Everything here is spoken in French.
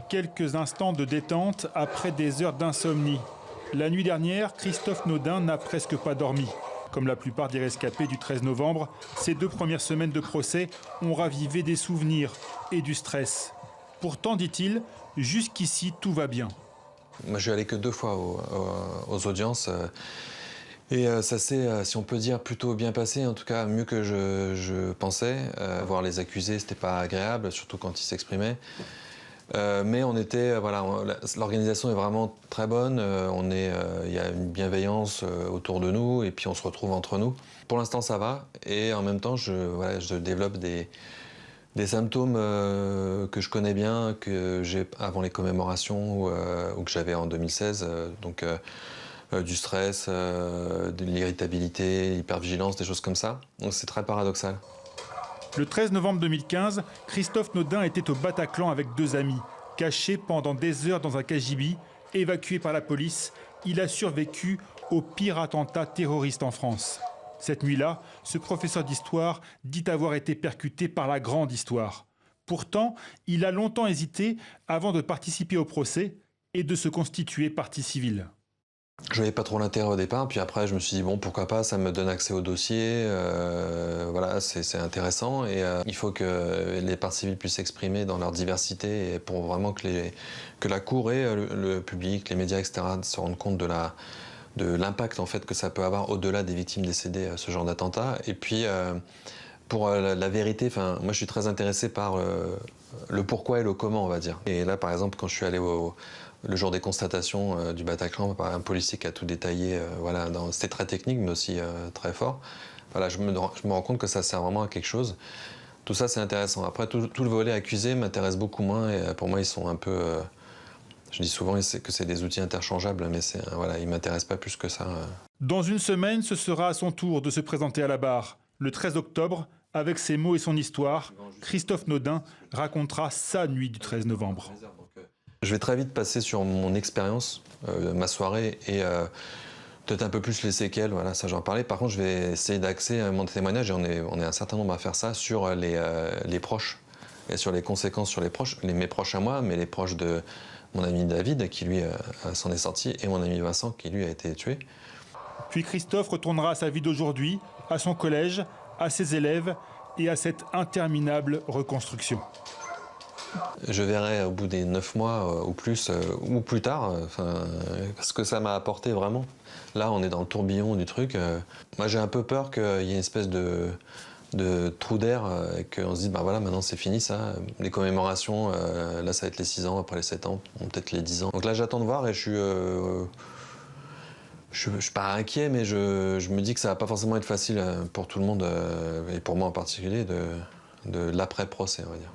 Quelques instants de détente après des heures d'insomnie. La nuit dernière, Christophe Naudin n'a presque pas dormi. Comme la plupart des rescapés du 13 novembre, ces 2 premières semaines de procès ont ravivé des souvenirs et du stress. Pourtant, dit-il, jusqu'ici, tout va bien. Moi, je suis allé que 2 fois aux audiences. Ça s'est, si on peut dire, plutôt bien passé, en tout cas mieux que je pensais. Voir les accusés, c'était pas agréable, surtout quand ils s'exprimaient. Mais on était, voilà, l'organisation est vraiment très bonne. Il y a une bienveillance autour de nous et puis on se retrouve entre nous. Pour l'instant, ça va. Et en même temps, je développe des symptômes que je connais bien, que j'ai avant les commémorations ou que j'avais en 2016. Du stress, de l'irritabilité, l'hypervigilance, des choses comme ça. Donc c'est très paradoxal. Le 13 novembre 2015, Christophe Naudin était au Bataclan avec 2 amis. Caché pendant des heures dans un cagibi, évacué par la police, il a survécu au pire attentat terroriste en France. Cette nuit-là, ce professeur d'histoire dit avoir été percuté par la grande histoire. Pourtant, il a longtemps hésité avant de participer au procès et de se constituer partie civile. Je n'avais pas trop l'intérêt au départ, puis après je me suis dit bon pourquoi pas, ça me donne accès au dossier, voilà c'est intéressant et il faut que les parties civiles puissent s'exprimer dans leur diversité et pour vraiment que la Cour et le public, les médias etc. se rendent compte de l'impact en fait que ça peut avoir au-delà des victimes décédées ce genre d'attentat. Et puis pour la vérité, moi je suis très intéressé par le pourquoi et le comment on va dire. Et là par exemple quand je suis allé le jour des constatations du Bataclan, par un policier qui a tout détaillé, voilà, c'était très technique mais aussi très fort. Voilà, je me rends compte que ça sert vraiment à quelque chose. Tout ça c'est intéressant. Après tout le volet accusé m'intéresse beaucoup moins et pour moi ils sont un peu... je dis souvent que c'est des outils interchangeables mais voilà, ils ne m'intéressent pas plus que ça. Dans une semaine, ce sera à son tour de se présenter à la barre. Le 13 octobre, avec ses mots et son histoire, Christophe Naudin racontera sa nuit du 13 novembre. Je vais très vite passer sur mon expérience, ma soirée et peut-être un peu plus les séquelles, voilà, ça j'en parlais. Par contre, je vais essayer d'axer mon témoignage, et on est un certain nombre à faire ça, sur les proches et sur les conséquences sur les proches, mes proches à moi, mais les proches de mon ami David qui lui s'en est sorti et mon ami Vincent qui lui a été tué. Puis Christophe retournera à sa vie d'aujourd'hui, à son collège, à ses élèves et à cette interminable reconstruction. Je verrai au bout des 9 mois ou plus, ou plus tard, ce que ça m'a apporté vraiment. Là, on est dans le tourbillon du truc. Moi, j'ai un peu peur qu'il y ait une espèce de trou d'air et qu'on se dise, bah voilà, maintenant c'est fini ça. Les commémorations, là, ça va être les 6 ans, après les 7 ans, peut-être les 10 ans. Donc là, j'attends de voir et je suis pas inquiet, mais je me dis que ça va pas forcément être facile pour tout le monde, et pour moi en particulier, de l'après-procès, on va dire.